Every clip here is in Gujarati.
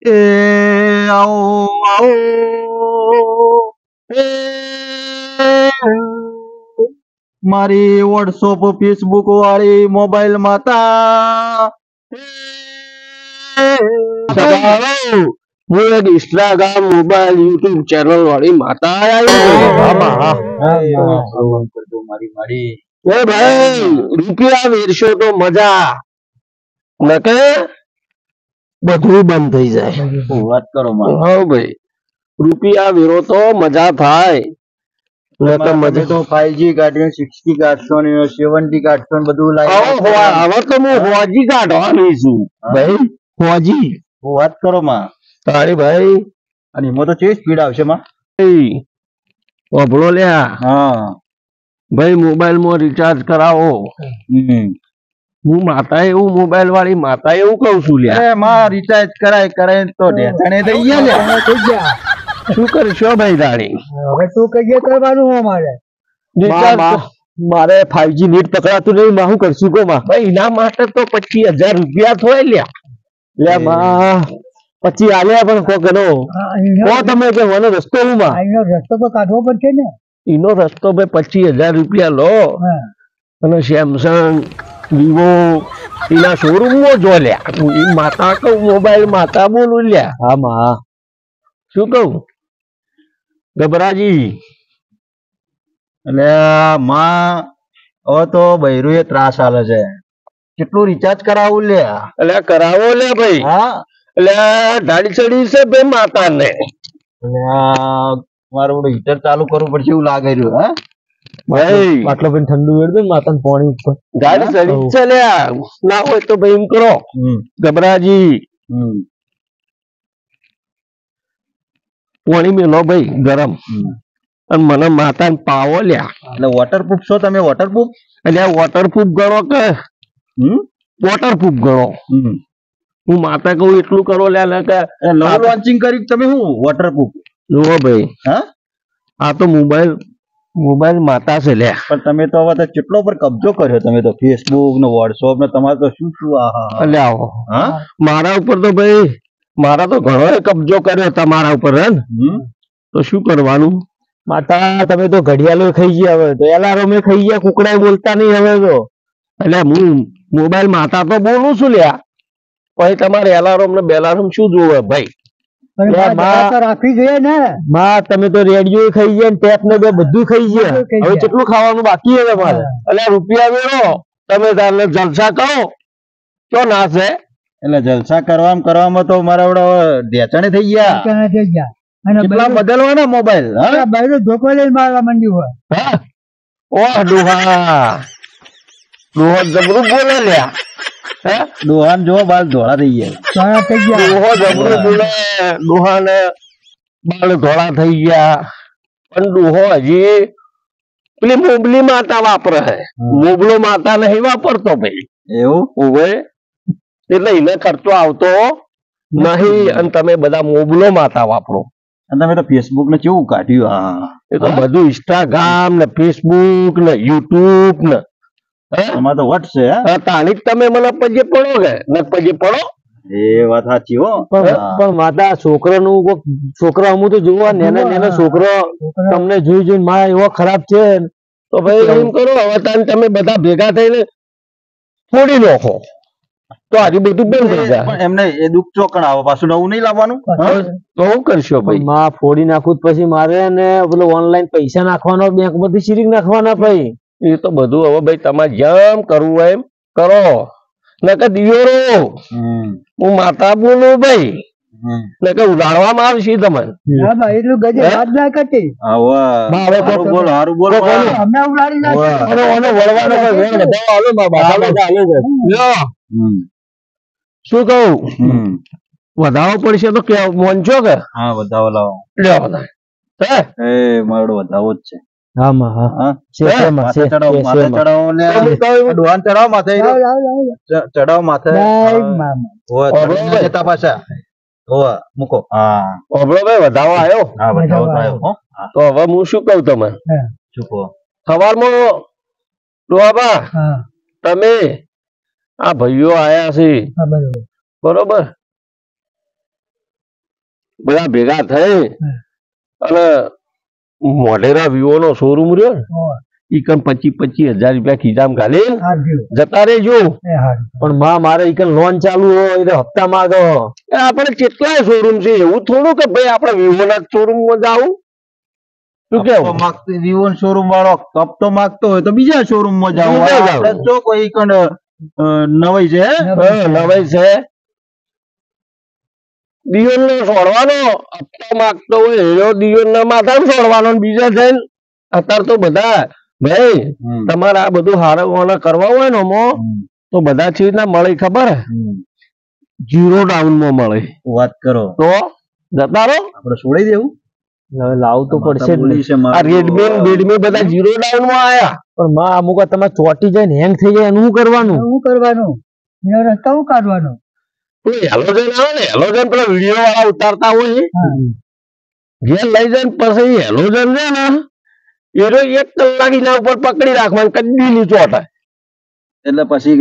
એ આવો આવો એ મારી વોટ્સઅપ ફેસબુક વાળી મોબાઈલ માતા હું એક ઇન્સ્ટાગ્રામ મોબાઈલ યુટ્યુબ ચેનલ વાળી માતા મારી મારી એ ભાઈ રૂપિયા વેરશો તો મજા નકે બધું બંધ થઈ જાય. વાત કરો હા ભાઈ રૂપિયા વેરો તો મજા થાય. મજા તો 5G કાઢ્યો 6G કાઢશો ને 7G કાઢશો ને બધું લાવી હવે તો હું હોજી કાઢવાની છું ભાઈ. હોજી વાત કરો માં તારી ભાઈ અને એમાં તો કેવી સ્પીડ આવશે માં વાપરો લ્યા. હા ભાઈ મોબાઈલ માં રિચાર્જ કરાવો. હું માતા એવું મોબાઈલ વાળી માતા એવું કઉ છું લ્યા. માં રિચાર્જ કરાય તો ઢેચણે થઈ ગયા. શું કરશો ભાઈ તારી હવે શું કહીએ કરવાનું અમારે મારે 5G નેટ પકડાતું નહીં માં શું કરશું કો માં. ભાઈ એના માટે તો 25,000 રૂપિયા થોય લ્યા. લે માં 25 આલ્યા પણ કો ગણો કો તમે કે મને રસ્તો હું માં એનો રસ્તો તો કાઢવો પડશે ને. એનો રસ્તો ભાઈ 25,000 રૂપિયા લો અને સેમસંગ વિવો એના શોરૂમ માં જો લ્યા. એ માતા કહું મોબાઈલ માતા બોલું લ્યા. હા માં શું કહું ગભરાજી એટલે માં હવે તો બૈરું એ ત્રાસ આલે છે. કેટલું રિચાર્જ કરાવું લે એટલે કરાવો લે ભાઈ. હા એટલે ધાડી ચડી છે ભાઈ માતા ને. મારું હીટર ચાલુ કરવું પડશે એવું લાગે રહ્યું. હા ભાઈ આટલો પણ ઠંડુ વેર દે માતાને પાણી ઉપર ગાડી ચડી છે લ્યા. ના હોય તો ભાઈ એમ કરો ગભરાજી પાણી મેલો ભાઈ ગરમ અને મને માતા ને પાવો લ્યા. એટલે વોટરપ્રૂફ છો તમે? વોટરપ્રૂફ એટલે વોટરપ્રૂફ ગણો કે વોટરપ્રૂફ ગણો. હું માતા કહું એટલું કરો લ્યા ને કે નવું લોન્ચિંગ કરી તમે શું વોટરપ્રૂફ? જુઓ ભાઈ હા આ તો મોબાઈલ માતા છે લ્યા. પણ તમે તો હવે તો કેટલો પર કબજો કર્યો તમે તો. ફેસબુક ને વોટ્સઅપ ને તમારે તો શું શું એટલે આવો હા મારા ઉપર તો ભાઈ મારા તો ઘણો કબજો કર્યો તમારા ઉપર હે તો શું કરવાનું. માતા તમે તો ઘડિયાળો ખાઈ ગયા હવે તો એલાર્મે ખાઈ ગયા કુકડા બોલતા નહીં હવે તો. એટલે હું મોબાઈલ માતા તો બોલું છું લ્યા. પછી તમારે એલાર્મ ને બેલાર્મ શું જોવે ભાઈ. રાખી ગયા ને માં તમે તો રેડિયો ખાઈ ગયા ને ટેપ ને બધું ખાઈ ગયા. હવે કેટલું ખાવાનું બાકી છે તમારે? એટલે રૂપિયા વેરો તમે તારે જલસા કરો તો ના છે. એટલે જલસા કરવામાં તો મારા ઢેચણે થઈ ગયા. થઈ ગયા કેટલા બદલવાના મોબાઈલ. હા બૈરું ધોકો લઈને મારવા માંડ્યું હોય. હા ઓહ ડોહા જબરું બોલે લ્યા. દોહાન જો બાલ ધોળા થઈ ગયા. ડોહો જબરું બોલે. ડોહા ને બાલ ધોળા થઈ ગયા. પણ ડોહો હજી પેલી મોબલી માતા વાપરે છે. મોબલો માતા નહીં વાપરતો ભાઈ. એવું ઓવે એટલે એને ખર્ચો આવતો નહીં અને તમે બધા મોબલો માતા વાપરો. અને તમે તો ફેસબુક ને કેવું કાઢ્યું. હા એ તો બધું ઇન્સ્ટાગ્રામ ને ફેસબુક ને યુટ્યુબ ને એમાં તો વટ છે. તાણી તમે મને પજે પડો કે ન પજે પડો. એ વાત સાચી હો. પણ માતા છોકરા અમુક તો જોવા નેના છોકરો તમને જોઈને માં એવો ખરાબ છે તો ભાઈ એમ કરો હવે તમે બધા ભેગા થઈને ફોડી નાખો તો આજે બધું બંધ થઈ જાય. પણ એમને એ દુઃખ ચોકણ આવે પાછું નવું નહીં લાવવાનું. તો શું કરશો ભાઈ? માં ફોડી નાખું પછી મારે ને પેલો ઓનલાઈન પૈસા નાખવાનો બેંક માંથી સીરીંગ નાખવાના ભાઈ. એ તો બધું હવે ભાઈ તમારે જેમ કરવું હોય એમ કરો. નકર દિયોરો હું માતા બોલું ભાઈ. નકર ઉડાડવામાં આવશે તમને. એટલું ગજે વાત ના કરતી. હારું બોલ અમે ઉડાડી શું કહું વધાવો પડશે તો કે મોનજો કે? હા વધાવો લાવો. એ મારો વધાવો જ છે. ચડાવો માથે પાછા મૂકો. હા ભાઈ વધાવો આવ્યો. હા વધાવો આવ્યો. તો હવે હું શું કહું તમે શું કહો? સવારમાં ડોહાબા તમે આ ભાઈઓ આયા છે બરોબર બધા ભેગા થઈ અને મોઢેરા વિવો નો શોરૂમ રહ્યો ને ઈ કમ 25,000 રૂપિયા ખીજામ ઘાલી જતા રહેજો. પણ માં મારે ઈ લોન ચાલુ હોય એટલે હપ્તા માંગો. આપણે કેટલાય શોરૂમ છે એવું થોડું કે ભાઈ આપણે વિવો ના શોરૂમ માં જાવું. શું કેવું? વિવો શોરૂમ વાળો કપ તો માંગતો હોય તો બીજા શોરૂમ માં જાવ. બીજા જાવ. આપણે જો કોઈ નવાઈ છે નવાઈ છે દિયોન ને છોડવાનો હપ્તા માંગતો હોય એનો દિયોન ના માથા છોડવાનો ને બીજા જઈને અત્યારે તો બધા ભાઈ તમારે આ બધું હારવાના કરવા હોય ને તો બધા ચીજ ના મળે ખબર હે 0 ડાઉન માં મળે. વાત કરો તો જતા રહો આપણે છોડી દેવું. હવે લાવવું તો પડશે જ ને. આ રેડમી બધા 0 ડાઉન માં આયા. પણ માં અમુક વાર તમારે ચોટી જાય ને હેંગ થઈ જાય એનું શું કરવાનું? એનો રસ્તો શું કાઢવાનો? હેલોજન આવે ને હેલોજન પેલા વિડીયો વાળા ઉતારતા હોય ઘેર લઈ જાય પછી હેલોજન છે ને એનો 1 કલાક એના ઉપર પકડી રાખવાનું કદી નહીં ચોટે. એટલે પછી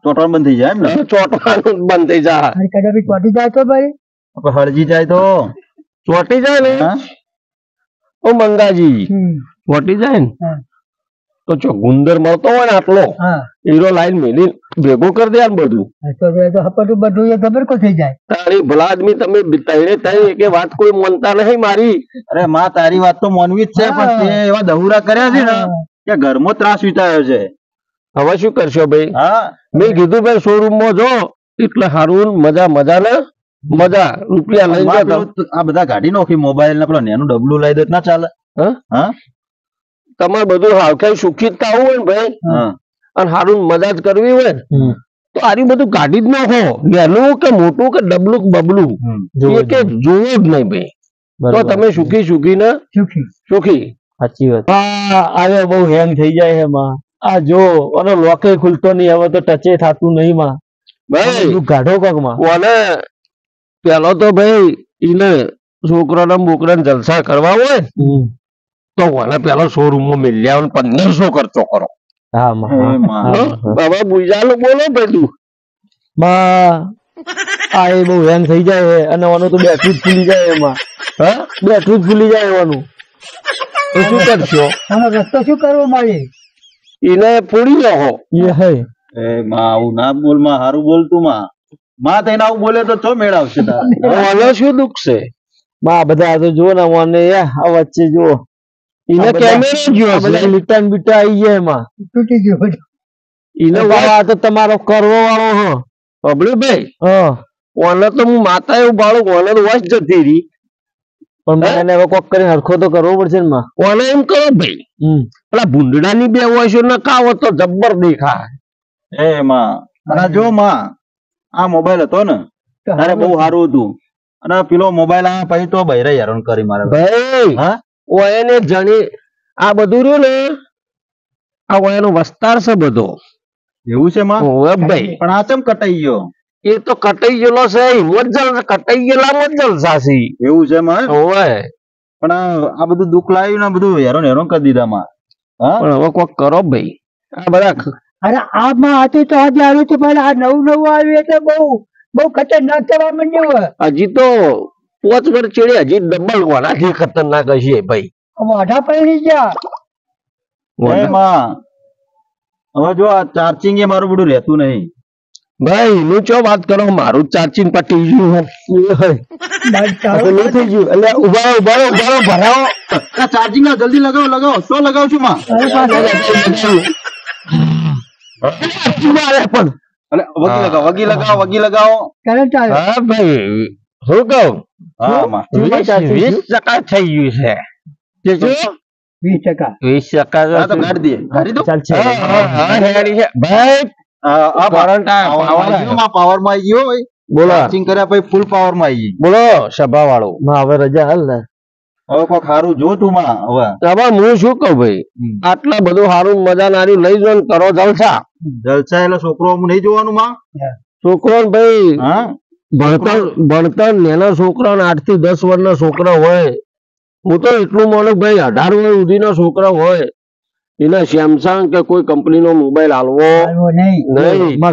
ચોટણ બંધ થઈ જાય એમ ને. ચોટવાનું બંધ થઈ જાય. કદાચ ચોટી જાય તો ભાઈ આપણે હળજી જાય તો ચોટી જાય ને ઓ મંગાજી ચોટી જાય ને તો જો ગુંદર મળતો હોય ને આટલો હીરો લાઈન મેલી ભેગો કરી દે બધું બધું ખબર કો થઈ જાય. તારી ભલા આદમી તમે તઈને તઈ કે વાત કોઈ માનતા નહીં મારી. અરે માં તારી વાત તો માનવી જ છે પણ તે એવા દહુરા કર્યા છે ને કે ઘરમાં ત્રાસ વિતાયો છે. હવે શું કરશો ભાઈ? હા મેં કીધું ભાઈ શોરૂમ માં જો એટલે સારું મજા મજા રૂપિયા લઈ જતા. આ બધા કાઢી નાખી મોબાઈલ ને પેલો નેનું ડબલું લઈ દે ના ચાલે. હા તમારે બધું હાવખાઈ સુખી જ થવું હોય ને ભાઈ અને સારું મજા જ કરવી હોય ને તો આરી બધું કાઢી જ નાખો. નેનું કે મોટું કે ડબલું કે બબલું એ કે જોવું જ નહીં ભાઈ. તો તમે સુખી ને સુખી. સાચી વાત. આ બહુ હેંગ થઈ જાય એમાં. આ જો અને લોકે ખુલતો નહીં હવે તો ટચે થતું નહીં માં ભાઈ. ગાઢો પગ માં કોને પેલો તો ભાઈ ઈને છોકરાના બોકરાને જલસા કરવા હોય તો મને પેલો શોરૂમ માં મિલ્યા 1500 ખર્ચો કરો. હા બાબા બુજાનું બોલો ભાઈ તું આ એ બહુ હેંગ થઈ જાય અને ઓનું તો બેટરી જ ફૂલી જાય એમાં. બેટરી જ ફૂલી જાય એવાનું. તો શું કરશો? આનો રસ્તો શું કરવો મારે? એને ફોડી નાખો. એ માં આવું ના બોલ માં હારું બોલતું માં તઈને આવું બોલે તો ચો મેળ આવશે તારે. શું દુઃખ છે? માં બધા તો જો ને મને આ વચ્ચે જો એને કેમેરો ગયો છે લીટા ને બીટા આવી જાય એમાં તૂટી ગયો. એને આ તો તમારો કરવો વાળો હો બબલુ ભાઈ. ઓને તો હું માતા એવું બાળું ઓને તો વસ જતી રહી પણ મને હવે કોક કરીને હરખો તો કરવો પડશે ને માં. ઓને એમ કરો ભાઈ પેલા ભૂંડડાની બે વોઇસો ન કાવો તો જબ્બર દેખાય. એ માં અને જો માં આ મોબાઈલ હતો ને તારે બહુ સારું હતું અને પેલો મોબાઈલ આ પછી તો બૈરા હેરાન કરી મારે ભાઈ. હા ઓયને જણી આ બધું રહ્યું ને આ ઓયનો વસ્તાર છે બધો. એવું છે માં? ભાઈ પણ આ ચમ કટાઈ ગયો? એ તો કટાઈ ગયેલો છે કટાઈ ગયેલા જલસા છે. એવું છે માં? ઓય પણ આ બધું દુઃખ લાવ્યું ને બધું હેરાન કરી દીધા માં. હા પણ હવે કોક કરો ભાઈ. આ બધા અરે આમાં હતી તો આજે આવ્યું તો પેલા આ નવું આવ્યું એટલે બહુ ખતરનાક થવા માંડ્યું. હજી તો 5 વર્ષ ચડે હજી ડબલ વાળા ખતરનાક હશે ભાઈ. વાઢા પડી ગયા. હવે જો આ ચાર્જિંગ એ મારું બધું રહેતું નહીં ભાઈ. હું ચો વાત કરો મારું ચાર્જિંગ પટી ગયું થઈ ગયું એટલે ઉભારો ભરાવો. ચાર્જિંગ ના જલ્દી લગાવો શું લગાવ છું માં? વગી લગાવો. હા ભાઈ શું કહું? 20% થઈ ગયું છે. 20% તો ગાડી દો ચાલશે. ભાઈ પાવર માં આવી ગયો. બોલો ચાર્જિંગ કર્યા પછી ફૂલ પાવર માં આવી ગઈ. બોલો સભા વાળો. હવે રજા હાલ ને હવે કોઈ સારું જો તું માં હવે હું શું કહું ભાઈ આટલા બધું સારું મજા નારી લઈ જો કરો જલસા એટલે છોકરો હું નહીં જોવાનું માં. છોકરો ભાઈ હા ભણતર નાના છોકરા 8 થી 10 વર્ષના છોકરા હોય. હું તો એટલું માનું ભાઈ 18 વર્ષ સુધીના છોકરા હોય એને સેમસંગ કે કોઈ કંપની નો મોબાઈલ હાલવો નહીં.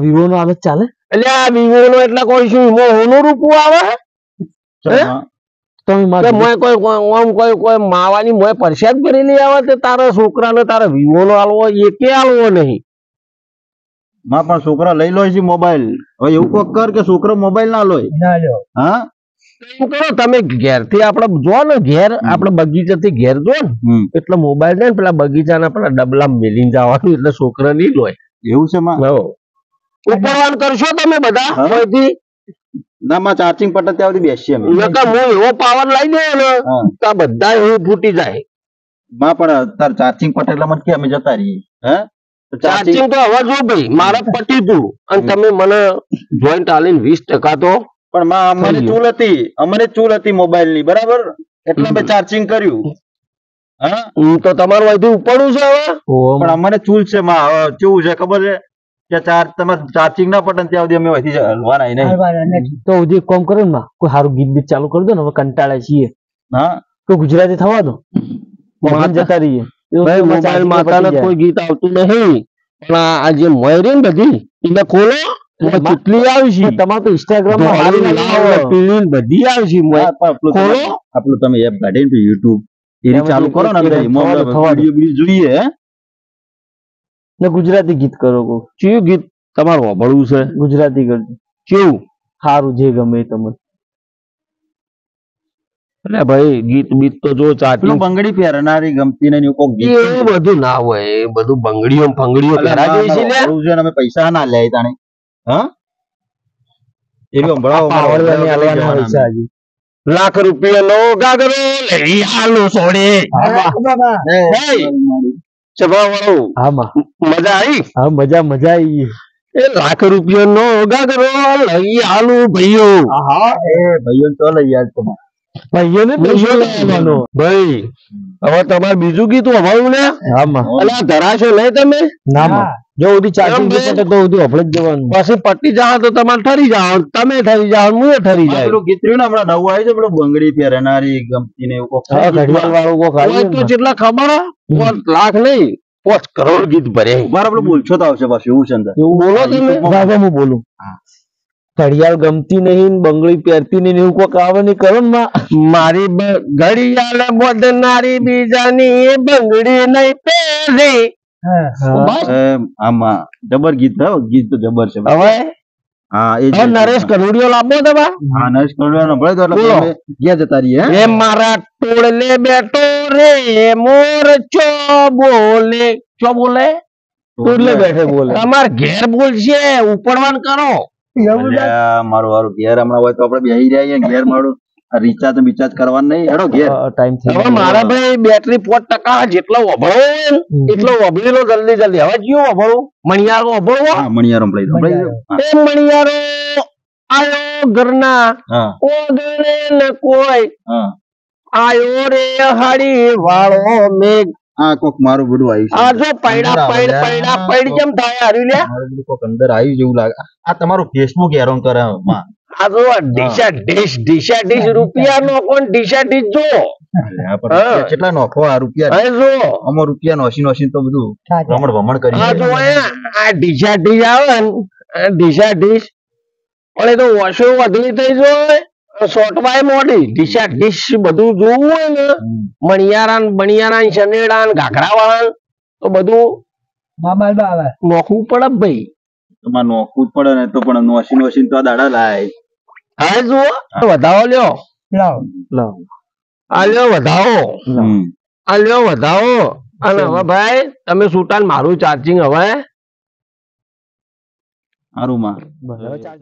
વિવો નો આવે ચાલે? એટલે આ વિવો નો એટલે કોઈ શું હોનું રૂપું આવે ચાલ, તમે કે મારા મોય કોઈ માવાની મોય પરસાદ ભરેલી આવે તે તારા છોકરાને તારા વિવો નો આલવો એકે આલવો નહીં. માં પણ છોકરા લઈ લો છે મોબાઈલ. હવે એવું કોક કર કે છોકરો મોબાઈલ ના લોય. ના લ્યો. હા એમ કરો તમે ઘેરથી આપણે જો ને ઘેર આપણે બગીચાથી ઘેર જો ને એટલે મોબાઈલ ને પેલા બગીચાના પેલા ડબલા મેલીને જવાનું એટલે છોકરા નહીં લોય. એવું છે માં. ઉપરવાન કરશો તમે બધા હા. કોઈથી? ના માં ચાર્જિંગ પટે ત્યાં સુધી બેસીએ અમે. નકર હું એવો પાવર લઈ દે ને હા. તો આ બધા એવું ફૂટી જાય. માં પણ તાર ચાર્જિંગ પટે એટલે મને કે અમે જતા રહીએ. હે તો ચાર્જિંગ તો હવે જો ભાઈ મારે પતી તું અને તમે મને જોઈન્ટ આલીને 20% તો પણ માં અમારે થઈ ગયું. ચૂલ હતી, અમારે ચૂલ હતી મોબાઈલ ની, બરાબર, એટલે અમે ચાર્જિંગ કર્યું. હા તો તમારું અહીંથી ઉપડવું છે હવે. પણ અમારે ચૂલ છે માં. હવે કેવું છે ખબર છે કે તમારે ચાર્જિંગ ના પટે ને ત્યાં સુધી અમે અહીંથી હલવાના નહીં. હાલવાના નથી. તો હજી એક કામ કરો ને માં, કોઈ સારું ગીત બીત ચાલુ કરી દો ને, હવે કંટાળ્યા છીએ. હા કોઈ ગુજરાતી થવા દો, મોહન જતા રહીએ. ભાઈ મોબાઈલ માતાને કોઈ ગીત આવતું નહીં પણ આ જે મોય રહી ને બધી એને ખોલો એમાં કેટલી આવી છે. તમારે તો ઇન્સ્ટાગ્રામ માં ધોળી, લાલ, પીળી ને બધી આવી છે મોય. હા, પણ ખોલો. આપણું તમે એપ કાઢી ને યુટ્યુબ એની એમાં ચાલુ તો કરો ને અંદર થવા દો, એમાં થવા દો. વિડીયો બીડીયો જોઈએ. હે ને ગુજરાતી ગીત કરો કોઈ. કયું ગીત તમારું વાપરવું છે? ગુજરાતી કરજો, કેવું? સારું જે ગમે એ તમને. એટલે ભાઈ ગીત બીત તો જો પેલું ચાર્જિંગ બંગડી પહેરનારી ગમતી ને એવું કોક ગીત એવું બધું ના હોય એ બધું બંગડીઓ ને ફંગડીઓ અલા, પહેરા ના, જઈ છે ના, લે. વાપરવું છે ને અમે પૈસા ના લે તાણે. હા એ બી સંભળાવો, પાવડવાની સંભળાવો, હાલવાના જવાના પૈસા હજી. લાખ રૂપિયાનો ગાગરો લઈ આલો સોડે. સભાવાળો હા માં, મજા આવી? હા મજા મજા આવી ગઈ. એ લાખ રૂપિયાનો ગાગરો લઈ આલો ભાઈઓ. એ ભાઈઓ તો લઈ યાદ તો ભાઈઓને પૈસો લેવાનો. ભાઈ હવે તમારે બીજું ગીત વાપરવું ને? હા માં. અલા ધરાશો નહીં તમે? ના માં, જો સુધી ચાર્જિંગ એમ પટે તો સુધી આપણે જ જવાનું. પછી પટ્ટી જાઓ તો તમારે ઠરી જાઓ, તમે ઠરી જાઓ, હું ઠરી જાય. પેલું ગીત રહ્યું ને હમણાં નવું આવ્યું છે, પેલું બંગડી પહેરનારી ગમતી ને એવું કોક છે હા, ગીતમાં. ઘડિયાળ વાળું કોક ઓય આવ્યું તો ને. જેટલા ખબર હે? 5 લાખ નહીં 5 કરોડ ગીત ભરે. મારે પેલું બોલછો તો આવશે પાછું, એવું છે અંદર. એવું બોલો તમે. બાબા હું બોલું. ઘડિયાળ ગમતી નહીં, બંગડી પહેરતી નહીં, એવું કોક આવે નહીં કરો ને માં. મારી ઘડિયાળ બોધનારી બીજાની એ બંગડી નહીં પહેરી. બસ. આમાં જબર ગીત છે હો, ગીત તો જબર છે. હવે હા એ જ હવે નરેશ કનોડિયો લાંબો તમે. હા નરેશ કનોડિયાનો ભલે તો એટલે બોલો. અમે ગયા જતા રહીએ. હે? એ મારા ટોળલે બેઠો રે મોર ચો બોલે. ચો બોલે? ટોડલે બેઠે બોલે. તમાર ઘેર બોલશે ઉપડવાન કરો. અલ્યા, મારું હારું ઘેર હમણાં હોય તો આપણે બેહી રહ્યા છીએ ઘેર. મારું રિચાર્જ બિચાર્જ કરવાનું નહીં. હેડો ઘેર. ટાઈમ થઈ હવે મારા ભાઈ બેટરી 5% જેટલો વભળો હોય ને એટલો વભળી લો જલ્દી જલ્દી. હવે કયો વભળો? મણિયારો વભળવો? હા મણિયારો સંભળાઈ દો. હા. એ મણિયારો આયો ઘરના હા ઓગણે ન કોઈ હા આયો રે હાડી વાળો મેઘ. આ કોક મારું બધું આવ્યું છે. આ જો પૈડા પૈડ પૈડા પૈડ કેમ થાય હારી લે? મારું બધું કોક અંદર આવ્યું જેવું લાગે. આ તમારું ફેસબુક હેરાન કરે માં. આ જો ડીશા ડીશ રૂપિયા નો કોણ ડીશા ડીશ જો. અલ્યા, પણ રૂપિયા કેટલા નોખો આ રૂપિયા. હવે જો આમાં રૂપિયા નોસી નોસી તો બધું ભમણ ભમણ કરી આ જો આ ડીશા ડીશ આવે ને આ ડીશા ડીશ પણ એ તો વોશો વધલી થઈ જાય શોર્ટવાય મોડી. ડીશા ડીશ બધું જોવું હોય ને મણિયારાન બણિયારાન શનેડાન ઘાઘરા વાળા તો બધું નોખવું પડે ભાઈ. તમારે નોખવું જ પડે ને તો પણ નોસી નોસી તો આ દાડા લાય. હા જુઓ વધાવો લ્યો. આ લ્યો વધાવો. હમ. આ લ્યો વધાવો. અને હવે ભાઈ તમે સુટાન મારું ચાર્જિંગ હવે સારું માં.